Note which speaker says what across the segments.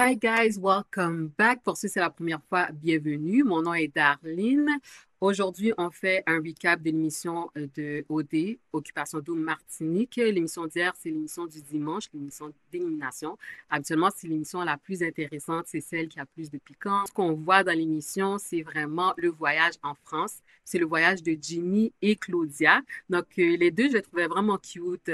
Speaker 1: Hi guys, welcome back. Pour ceux c'est la première fois, bienvenue. Mon nom est Darlene. Aujourd'hui, on fait un recap de l'émission de OD, Occupation Double Martinique. L'émission d'hier, c'est l'émission du dimanche, l'émission d'élimination. Habituellement, c'est l'émission la plus intéressante, c'est celle qui a plus de piquant. Ce qu'on voit dans l'émission, c'est vraiment le voyage en France. C'est le voyage de Jimmy et Claudia. Donc, les deux, je les trouvais vraiment cute.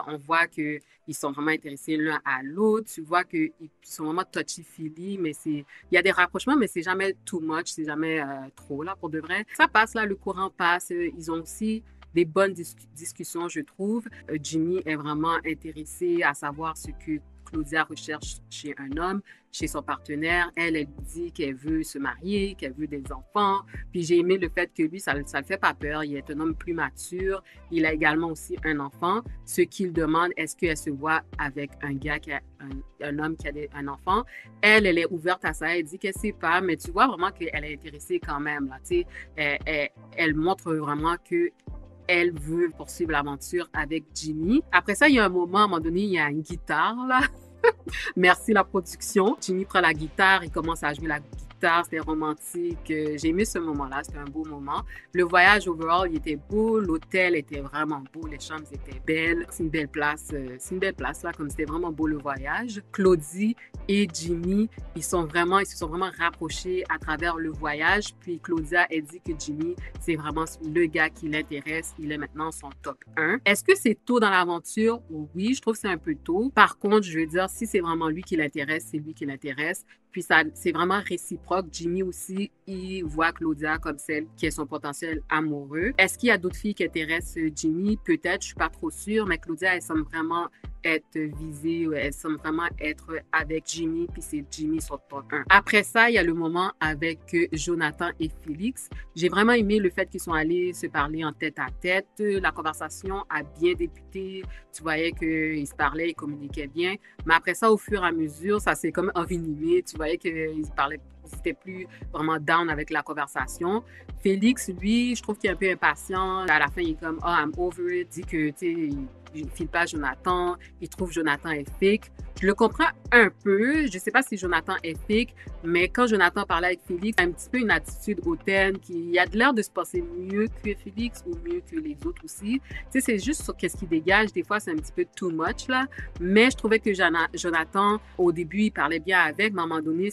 Speaker 1: On voit que ils sont vraiment intéressés l'un à l'autre. Tu vois qu'ils sont vraiment touchy-feely, mais il y a des rapprochements, mais c'est jamais too much, c'est jamais trop, là, pour de vrai. Ça passe, là, le courant passe. Ils ont aussi des bonnes discussions, je trouve. Jimmy est vraiment intéressé à savoir ce que Claudia recherche chez un homme, chez son partenaire. Elle dit qu'elle veut se marier, qu'elle veut des enfants. Puis j'ai aimé le fait que lui, ça le fait pas peur. Il est un homme plus mature. Il a également aussi un enfant. Ce qu'il demande, est-ce qu'elle se voit avec un gars qui a un homme qui a un enfant? Elle est ouverte à ça. Elle dit qu'elle sait pas, mais tu vois vraiment qu'elle est intéressée quand même. Là, tu sais, elle montre vraiment que elle veut poursuivre l'aventure avec Jimmy. Après ça, il y a un moment, à un moment donné, il y a une guitare, là. Merci la production. Jimmy prend la guitare, il commence à jouer la guitare, c'était romantique. J'ai aimé ce moment-là, c'était un beau moment. Le voyage overall, il était beau, l'hôtel était vraiment beau, les chambres étaient belles. C'est une belle place, là, comme c'était vraiment beau le voyage. Claudie et Jimmy, ils se sont vraiment rapprochés à travers le voyage. Puis Claudia a dit que Jimmy, c'est vraiment le gars qui l'intéresse. Il est maintenant son top 1. Est-ce que c'est tôt dans l'aventure? Oui, je trouve que c'est un peu tôt. Par contre, je veux dire, si c'est vraiment lui qui l'intéresse, c'est lui qui l'intéresse. Puis ça, c'est vraiment réciproque. Jimmy aussi, il voit Claudia comme celle qui est son potentiel amoureux. Est-ce qu'il y a d'autres filles qui intéressent Jimmy? Peut-être, je suis pas trop sûre, mais Claudia, elle semble vraiment être visée, elle semble vraiment être avec Jimmy, puis c'est Jimmy son top 1. Après ça, il y a le moment avec Jonathan et Félix. J'ai vraiment aimé le fait qu'ils sont allés se parler en tête à tête. La conversation a bien débuté. Tu voyais qu'ils se parlaient, ils communiquaient bien. Mais après ça, au fur et à mesure, ça s'est comme envenimé. Tu voyais qu'ils parlaient, ils n'étaient plus vraiment down avec la conversation. Félix, lui, je trouve qu'il est un peu impatient. À la fin, il est comme, oh, I'm over it. Il dit que, tu sais, il ne file pas Jonathan. Il trouve Jonathan est fake. Je le comprends un peu. Je ne sais pas si Jonathan est fake, mais quand Jonathan parlait avec Félix, il a un petit peu une attitude hautaine qui a de l'air de se passer mieux que Félix ou mieux que les autres aussi. Tu sais, c'est juste sur qu'est-ce qu'il dégage. Des fois, c'est un petit peu too much, là. Mais je trouvais que Jonathan, au début, il parlait bien avec, mais à un moment donné,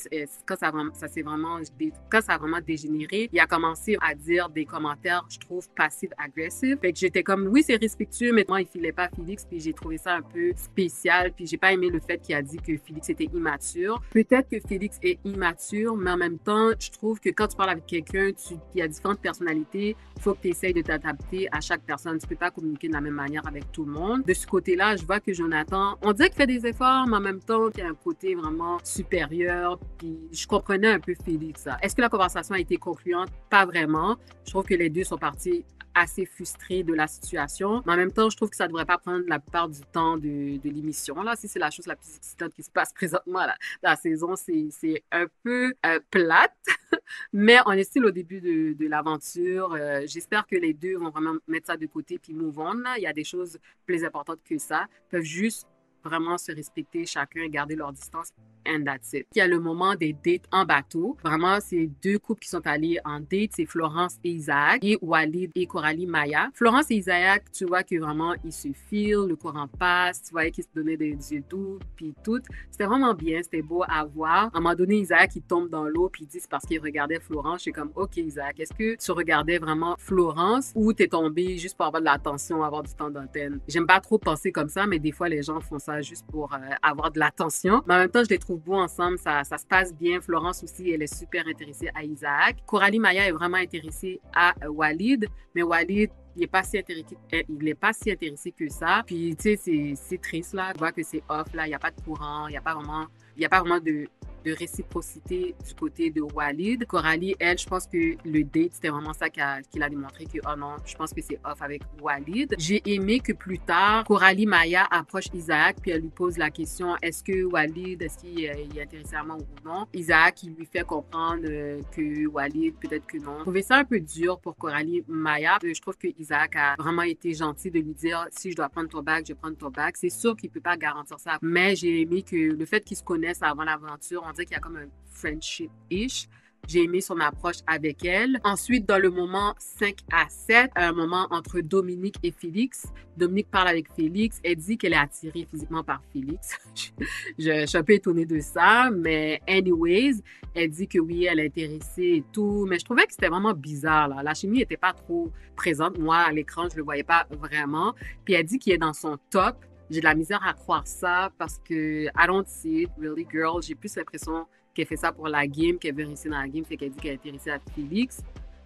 Speaker 1: quand ça a vraiment dégénéré, il a commencé à dire des commentaires, je trouve, passifs-agressifs. Fait que j'étais comme, oui, c'est respectueux, mais moi, il filait pas Félix, puis j'ai trouvé ça un peu spécial, puis j'ai pas aimé le fait qu'il a dit que Félix était immature. Peut-être que Félix est immature, mais en même temps, je trouve que quand tu parles avec quelqu'un, il y a différentes personnalités, il faut que tu essayes de t'adapter à chaque personne. Tu peux pas communiquer de la même manière avec tout le monde. De ce côté-là, je vois que Jonathan, on dirait qu'il fait des efforts, mais en même temps, qu'il y a un côté vraiment supérieur, puis je comprenais un peu Félix. Est-ce que la conversation a été concluante? Pas vraiment. Je trouve que les deux sont partis assez frustrés de la situation. Mais en même temps, je trouve que ça ne devrait pas prendre la plupart du temps de l'émission. Là, si c'est la chose la plus excitante qui se passe présentement là, dans la saison, c'est un peu plate. Mais on est still au début de l'aventure. J'espère que les deux vont vraiment mettre ça de côté puis move on. Là. Il y a des choses plus importantes que ça. Ils peuvent juste vraiment se respecter chacun et garder leur distance. And that's it. Il y a le moment des dates en bateau. Vraiment, c'est deux couples qui sont allés en date. C'est Florence et Isaac et Walid et Coralie Maya. Florence et Isaac, tu vois que vraiment, ils se filent, le courant passe. Tu voyais qu'ils se donnaient des yeux doux, puis tout. C'était vraiment bien, c'était beau à voir. À un moment donné, Isaac, il tombe dans l'eau, puis il dit c'est parce qu'il regardait Florence. Je suis comme, OK, Isaac, est-ce que tu regardais vraiment Florence ou t'es tombé juste pour avoir de l'attention, avoir du temps d'antenne? J'aime pas trop penser comme ça, mais des fois, les gens font ça juste pour avoir de l'attention. Mais en même temps, je les trouve beaux ensemble, ça se passe bien. Florence aussi, elle est super intéressée à Isaac. Coralie Maya est vraiment intéressée à Walid, mais Walid, il n'est pas si intéressé que ça. Puis, tu sais, c'est triste, là. Tu vois que c'est off, là. Il n'y a pas de courant, il n'y a pas vraiment de réciprocité du côté de Walid. Coralie, elle, je pense que le date, c'était vraiment ça qu'il a démontré que, oh non, je pense que c'est off avec Walid. J'ai aimé que plus tard, Coralie Maya approche Isaac, puis elle lui pose la question, est-ce que Walid, est-ce qu'il est intéressé à moi ou non? Isaac, il lui fait comprendre que Walid, peut-être que non. Je trouvais ça un peu dur pour Coralie Maya. Je trouve que Isaac a vraiment été gentil de lui dire, si je dois prendre ton bac, je vais prendre ton bac. C'est sûr qu'il peut pas garantir ça, mais j'ai aimé que le fait qu'ils se connaissent avant l'aventure, on dirait qu'il y a comme un friendship-ish. J'ai aimé son approche avec elle. Ensuite, dans le moment 5 à 7, un moment entre Dominique et Félix. Dominique parle avec Félix. Elle dit qu'elle est attirée physiquement par Félix. Je suis un peu étonnée de ça, mais anyways, elle dit que oui, elle est intéressée et tout. Mais je trouvais que c'était vraiment bizarre, là. La chimie n'était pas trop présente. Moi, à l'écran, je le voyais pas vraiment. Puis elle dit qu'il est dans son top. J'ai de la misère à croire ça parce que I don't see it, really, girl. J'ai plus l'impression qu'elle fait ça pour la game, qu'elle veut réussir dans la game, fait qu'elle dit qu'elle est intéressée à Félix.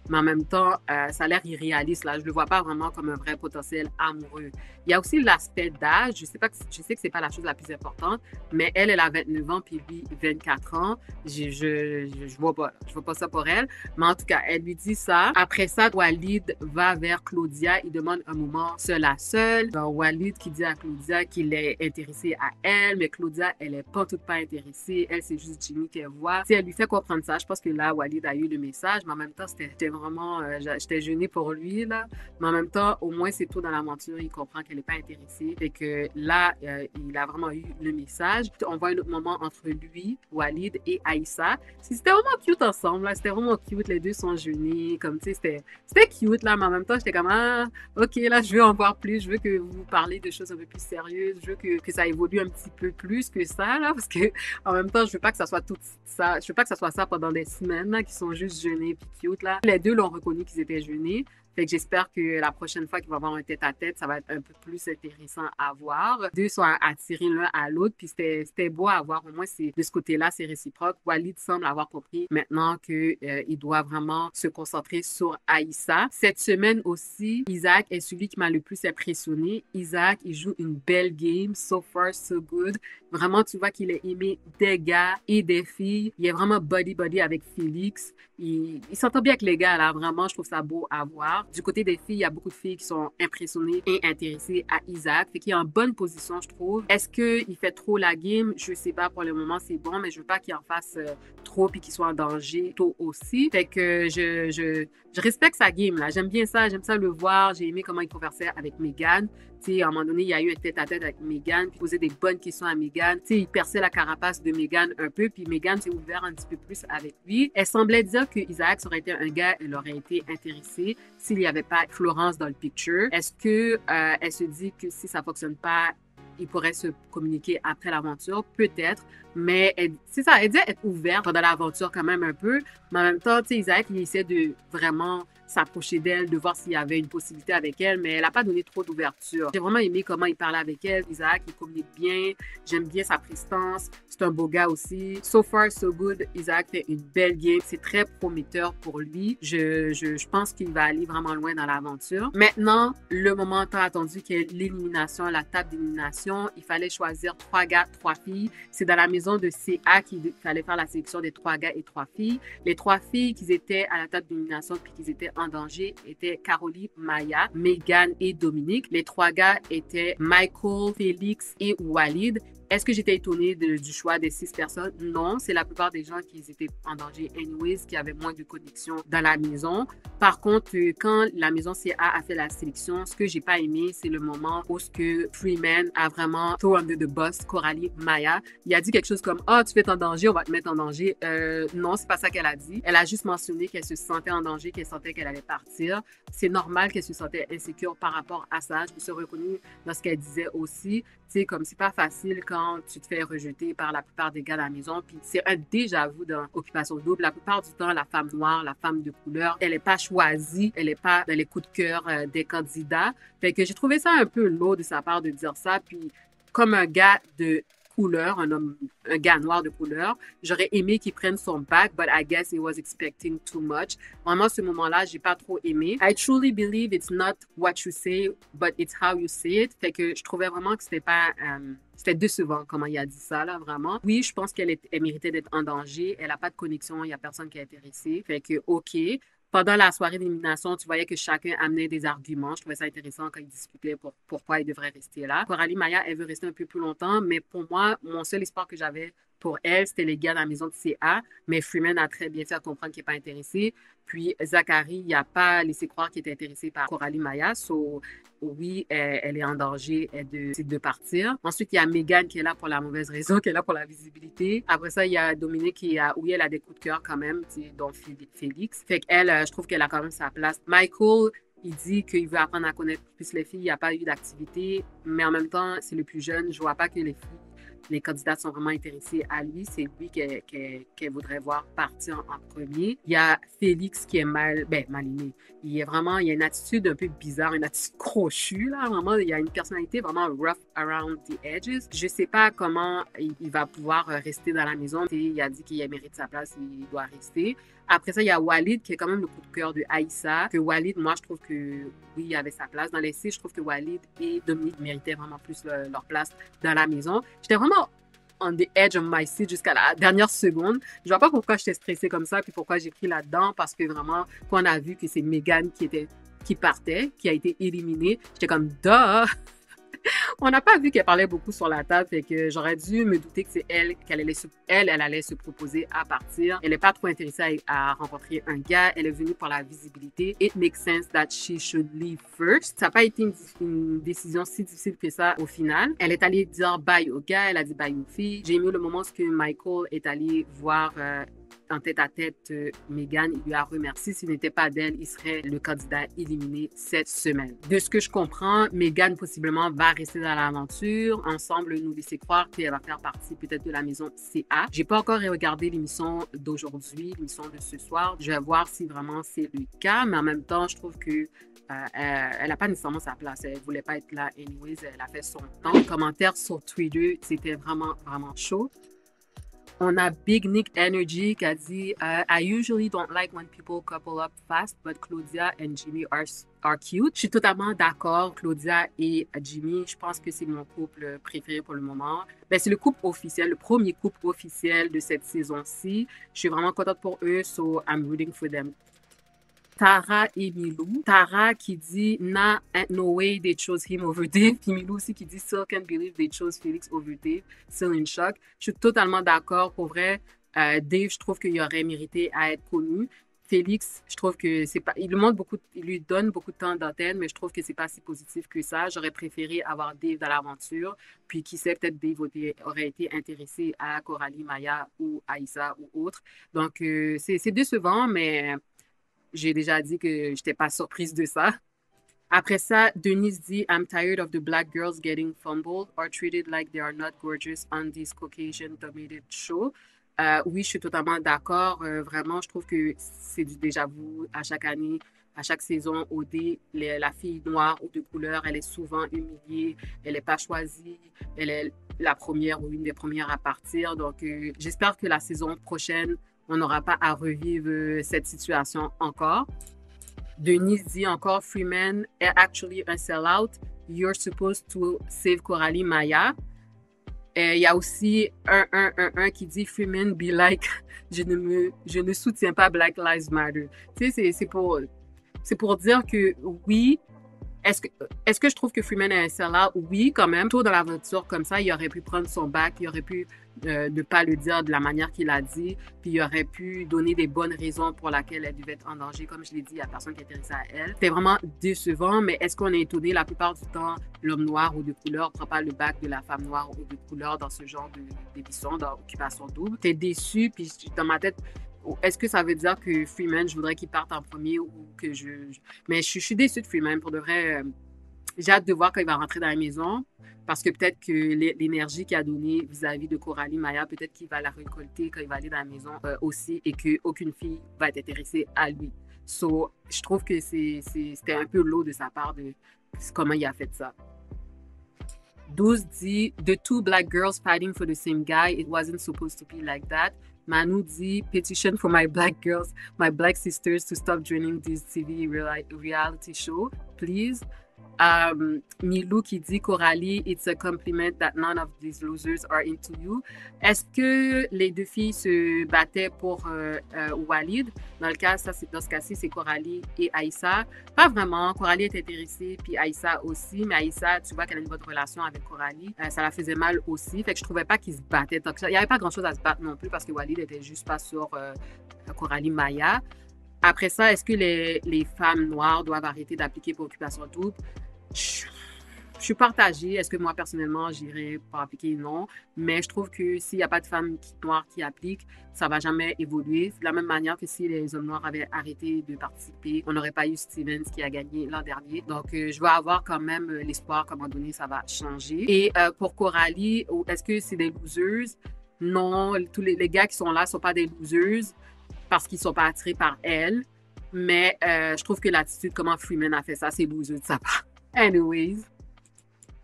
Speaker 1: Mais en même temps, ça a l'air irréaliste, là. Je le vois pas vraiment comme un vrai potentiel amoureux. Il y a aussi l'aspect d'âge. Je sais que c'est pas la chose la plus importante, mais elle a 29 ans, puis lui, 24 ans. Je vois pas ça pour elle. Mais en tout cas, elle lui dit ça. Après ça, Walid va vers Claudia. Il demande un moment seul à seul. Donc, Walid qui dit à Claudia qu'il est intéressé à elle, mais Claudia, elle est pas toute pas intéressée. Elle, c'est juste Jimmy qu'elle voit. Si elle lui fait comprendre ça, je pense que là, Walid a eu le message, mais en même temps, c'était vraiment, j'étais gênée pour lui, là. Mais en même temps, au moins, c'est tôt dans l'aventure, il comprend qu'elle n'est pas intéressée. Et que là, il a vraiment eu le message. On voit un autre moment entre lui, Walid et Aïssa. C'était vraiment cute ensemble, là. C'était vraiment cute. Les deux sont gênés. Comme, tu sais, c'était cute, là. Mais en même temps, j'étais comme, ah, OK, là, je veux en voir plus. Je veux que vous parlez de choses un peu plus sérieuses. Je veux que ça évolue un petit peu plus que ça, là. Parce que, en même temps, je veux pas que ça soit tout ça. Je veux pas que ça soit ça pendant des semaines, là, qui sont juste gênés puis cute, là. Les deux l'ont reconnu qu'ils étaient gênés. Fait que j'espère que la prochaine fois qu'il va avoir un tête-à-tête, ça va être un peu plus intéressant à voir. Les deux sont attirés l'un à l'autre, puis c'était beau à voir. Au moins, de ce côté-là, c'est réciproque. Walid semble avoir compris maintenant qu'il doit vraiment se concentrer sur Aïssa. Cette semaine aussi, Isaac est celui qui m'a le plus impressionné. Isaac, il joue une belle game. So far, so good. Vraiment, tu vois qu'il est aimé des gars et des filles. Il est vraiment buddy-buddy avec Félix. Il s'entend bien avec les gars, là. Vraiment, je trouve ça beau à voir. Du côté des filles, il y a beaucoup de filles qui sont impressionnées et intéressées à Isaac. Fait qu'il est en bonne position, je trouve. Est-ce qu'il fait trop la game? Je sais pas. Pour le moment, c'est bon, mais je veux pas qu'il en fasse trop et qu'il soit en danger tôt aussi. Fait que je respecte sa game, là. J'aime bien ça. J'aime ça le voir. J'ai aimé comment il conversait avec Megan. Tu sais, à un moment donné, il y a eu un tête-à-tête avec Megan, puis il posait des bonnes questions à Megan. Tu sais, il perçait la carapace de Megan un peu, puis Megan s'est ouverte un petit peu plus avec lui. Elle semblait dire que Isaac aurait été un gars, elle aurait été intéressée s'il n'y avait pas Florence dans le picture. Est-ce que elle se dit que si ça fonctionne pas, il pourrait se communiquer après l'aventure? Peut-être. Mais c'est ça, elle dit être ouverte pendant l'aventure quand même un peu. Mais en même temps, tu sais, Isaac, il essaie de vraiment s'approcher d'elle, de voir s'il y avait une possibilité avec elle, mais elle n'a pas donné trop d'ouverture. J'ai vraiment aimé comment il parlait avec elle. Isaac, il communique bien. J'aime bien sa prestance. C'est un beau gars aussi. So far, so good. Isaac fait une belle game. C'est très prometteur pour lui. Je pense qu'il va aller vraiment loin dans l'aventure. Maintenant, le moment tant attendu qui est l'élimination, la table d'élimination. Il fallait choisir 3 gars, 3 filles. C'est dans la maison de CA qu'il fallait faire la sélection des 3 gars et 3 filles. Les 3 filles qui étaient à la table d'élimination puis qui étaient en danger étaient Caroline, Maya, Megan et Dominique. Les 3 gars étaient Michael, Félix et Walid. Est-ce que j'étais étonnée du choix des 6 personnes? Non, c'est la plupart des gens qui étaient en danger anyways, qui avaient moins de connexion dans la maison. Par contre, quand la maison CA a fait la sélection, ce que j'ai pas aimé, c'est le moment où ce que Freeman a vraiment throw under the bus Coralie Maya. Il a dit quelque chose comme « Ah, tu fais en danger, on va te mettre en danger. » Non, c'est pas ça qu'elle a dit. Elle a juste mentionné qu'elle se sentait en danger, qu'elle sentait qu'elle allait partir. C'est normal qu'elle se sentait insécure par rapport à ça. Je me suis reconnue dans ce qu'elle disait aussi. Tu sais, comme c'est pas facile quand tu te fais rejeter par la plupart des gars de la maison. Puis c'est un déjà-vu dans Occupation Double. La plupart du temps, la femme noire, la femme de couleur, elle n'est pas choisie, elle n'est pas dans les coups de cœur des candidats. Fait que j'ai trouvé ça un peu lourd de sa part de dire ça. Puis comme un gars de couleur, un gars noir de couleur. J'aurais aimé qu'il prenne son back, but I guess he was expecting too much. Vraiment, ce moment-là, j'ai pas trop aimé. I truly believe it's not what you say, but it's how you say it. Fait que je trouvais vraiment que c'était pas... c'était décevant comment il a dit ça, là, vraiment. Oui, je pense elle méritait d'être en danger. Elle n'a pas de connexion, il n'y a personne qui est intéressé. Fait que, OK. Pendant la soirée d'élimination, tu voyais que chacun amenait des arguments. Je trouvais ça intéressant quand ils discutaient pourquoi ils devraient rester là. Coralie Maya, elle veut rester un peu plus longtemps, mais pour moi, mon seul espoir que j'avais pour elle, c'était les gars dans la maison de CA. Mais Freeman a très bien fait comprendre qu'il n'est pas intéressé. Puis Zachary, il n'a pas laissé croire qu'il était intéressé par Coralie Maya. So, oui, elle est en danger de partir. Ensuite, il y a Megan qui est là pour la mauvaise raison, qui est là pour la visibilité. Après ça, il y a Dominique oui, elle a des coups de cœur quand même, dont Félix. Fait qu'elle, je trouve qu'elle a quand même sa place. Michael, il dit qu'il veut apprendre à connaître plus les filles. Il n'y a pas eu d'activité, mais en même temps, c'est le plus jeune. Je vois pas que les candidats sont vraiment intéressés à lui. C'est lui qu'elle voudrait voir partir en premier. Il y a Félix qui est mal aimé. Il y a une attitude un peu bizarre, une attitude crochue, là. Vraiment, il y a une personnalité vraiment rough around the edges. Je sais pas comment il va pouvoir rester dans la maison. Il a dit qu'il mérite sa place, il doit rester. Après ça, il y a Walid qui est quand même le coup de cœur de Aïssa. Que Walid, moi, je trouve que oui, il avait sa place. Dans les C, je trouve que Walid et Dominique méritaient vraiment plus leur place dans la maison. J'étais vraiment on the edge of my seat jusqu'à la dernière seconde. Je vois pas pourquoi j'étais stressée comme ça, puis pourquoi j'ai pris là-dedans, parce que vraiment, quand on a vu que c'est Megan qui partait, qui a été éliminée, j'étais comme, duh! On n'a pas vu qu'elle parlait beaucoup sur la table, fait que j'aurais dû me douter que c'est elle allait se proposer à partir. Elle n'est pas trop intéressée à rencontrer un gars. Elle est venue pour la visibilité. It makes sense that she should leave first. Ça n'a pas été une décision si difficile que ça au final. Elle est allée dire bye au gars, elle a dit bye aux filles. J'ai aimé le moment où Michael est allé voir en tête-à-tête Megan, il lui a remercié. S'il n'était pas d'elle, il serait le candidat éliminé cette semaine. De ce que je comprends, Megan possiblement va rester dans l'aventure. Ensemble, nous laisser croire qu'elle va faire partie peut-être de la maison CA. J'ai pas encore regardé l'émission d'aujourd'hui, l'émission de ce soir. Je vais voir si vraiment c'est le cas, mais en même temps, je trouve que elle n'a pas nécessairement sa place. Elle ne voulait pas être là anyways. Elle a fait son temps. Les commentaires sur Twitter, c'était vraiment, vraiment chaud. On a Big Nick Energy qui a dit I usually don't like when people couple up fast, but Claudia and Jimmy are cute. Je suis totalement d'accord. Claudia et Jimmy, je pense que c'est mon couple préféré pour le moment. C'est le couple officiel, le premier couple officiel de cette saison-ci. Je suis vraiment contente pour eux, so I'm rooting for them. Tara et Milou. Tara qui dit nah, ain't no way they chose him over Dave. Puis Milou aussi qui dit still can't believe they chose Félix over Dave. Still in shock. Je suis totalement d'accord. Pour vrai, Dave, je trouve qu'il aurait mérité à être connu. Félix, je trouve que c'est pas. Il lui donne beaucoup de temps d'antenne, mais je trouve que c'est pas si positif que ça. J'aurais préféré avoir Dave dans l'aventure. Puis qui sait, peut-être Dave aurait été intéressé à Coralie Maya ou Aïssa ou autre. Donc c'est décevant, mais j'ai déjà dit que je n'étais pas surprise de ça. Après ça, Denise dit I'm tired of the black girls getting fumbled or treated like they are not gorgeous on this Caucasian-dominated show. Oui, je suis totalement d'accord. Vraiment, je trouve que c'est du déjà-vu à chaque année, à chaque saison. La fille noire ou de couleur, elle est souvent humiliée, elle n'est pas choisie, elle est la première ou une des premières à partir. Donc, j'espère que la saison prochaine, on n'aura pas à revivre cette situation encore. Denise dit encore Freeman est actually un sell-out. You're supposed to save Coralie Maya. Il y a aussi un qui dit Freeman be like je ne soutiens pas Black Lives Matter. Tu sais, c'est pour dire que oui. Est-ce que je trouve que Freeman est un sell-out? Oui, quand même. Tôt dans l'aventure comme ça, il aurait pu prendre son bac, il aurait pu ne pas le dire de la manière qu'il a dit, puis il aurait pu donner des bonnes raisons pour lesquelles elle devait être en danger. Comme je l'ai dit, il n'y a personne qui est intéressé à elle. C'était vraiment décevant, mais est-ce qu'on est étonné? La plupart du temps, l'homme noir ou de couleur ne prend pas le bac de la femme noire ou de couleur dans ce genre d'émission, d'occupation double. T'es déçu, puis dans ma tête, est-ce que ça veut dire que Freeman, je voudrais qu'il parte en premier ou que Mais je suis déçue de Freeman. Pour de vrai, j'ai hâte de voir quand il va rentrer dans la maison parce que peut-être que l'énergie qu'il a donnée vis-à-vis de Coralie Maya, peut-être qu'il va la récolter quand il va aller dans la maison aussi et qu'aucune fille va être intéressée à lui. So, je trouve que c'était un peu lourd de sa part de comment il a fait ça. 12 dit The two black girls fighting for the same guy. It wasn't supposed to be like that. Manu dit Petition for my black girls, my black sisters to stop joining this TV reality show, please. Milou qui dit Coralie, it's a compliment that none of these losers are into you. Est-ce que les deux filles se battaient pour Walid? Dans ce cas-ci, c'est Coralie et Aïssa. Pas vraiment. Coralie est intéressée, puis Aïssa aussi. Mais Aïssa, tu vois qu'elle a une bonne relation avec Coralie. Ça la faisait mal aussi. Fait que je trouvais pas qu'ils se battaient. Donc, il n'y avait pas grand-chose à se battre non plus parce que Walid était juste pas sur Coralie Maya. Après ça, est-ce que les femmes noires doivent arrêter d'appliquer pour occupation double? Je suis partagée. Est-ce que moi, personnellement, j'irais pour appliquer? Non. Mais je trouve que s'il n'y a pas de femmes noires qui appliquent, ça ne va jamais évoluer. De la même manière que si les hommes noirs avaient arrêté de participer, on n'aurait pas eu Stevens qui a gagné l'an dernier. Donc, je vais avoir quand même l'espoir qu'à un moment donné, ça va changer. Et pour Coralie, est-ce que c'est des losers? Non, tous les gars qui sont là ne sont pas des losers parce qu'ils ne sont pas attirés par elle. Mais je trouve que l'attitude, comment Freeman a fait ça, c'est loser de sa part. Anyways,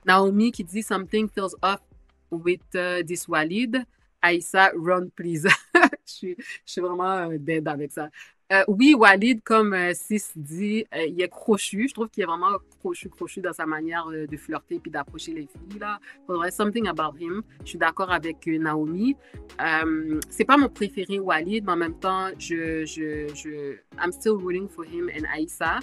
Speaker 1: Naomi qui dit Something feels off with this Walid. Aïssa, run please. je suis vraiment dead avec ça. Oui, Walid, comme Sis dit, il est crochu. Je trouve qu'il est vraiment crochu dans sa manière de flirter puis d'approcher les filles. Là. Faudrait something about him. Je suis d'accord avec Naomi. C'est pas mon préféré, Walid, mais en même temps, I'm still rooting for him and Aïssa.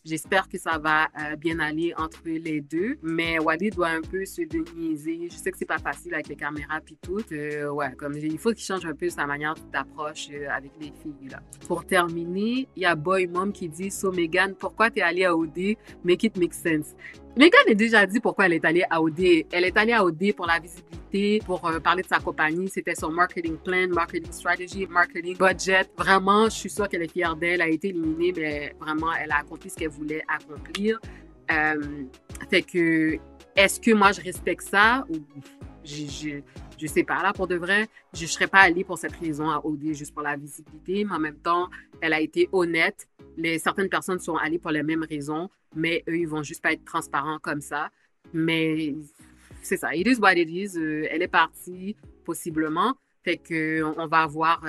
Speaker 1: J'espère que ça va bien aller entre les deux, mais Walid doit un peu se déniaiser. Je sais que c'est pas facile avec les caméras puis tout. Ouais, comme il faut qu'il change un peu sa manière d'approche avec les filles là. Pour terminer, il y a Boy Mom qui dit So Megan, pourquoi t'es allée à OD? Make it make sense. Megan a déjà dit pourquoi elle est allée à OD. Elle est allée à OD pour la visibilité, pour parler de sa compagnie. C'était son marketing plan, marketing strategy, marketing budget. Vraiment, je suis sûre qu'elle est fière d'elle. Elle a été éliminée, mais vraiment, elle a accompli ce qu'elle voulait accomplir. Fait que, est-ce que moi, je respecte ça? Je sais pas, là, pour de vrai, je ne serais pas allée pour cette raison à OD, juste pour la visibilité, mais en même temps, elle a été honnête. Certaines personnes sont allées pour les mêmes raisons, mais eux, ils vont juste pas être transparents comme ça. Mais c'est ça, it is what it is. Elle est partie, possiblement. Fait qu'on va voir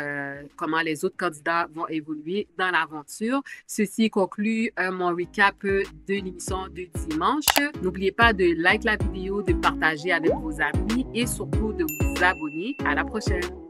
Speaker 1: comment les autres candidats vont évoluer dans l'aventure. Ceci conclut mon recap de l'émission de dimanche. N'oubliez pas de liker la vidéo, de partager avec vos amis et surtout de vous abonner. À la prochaine!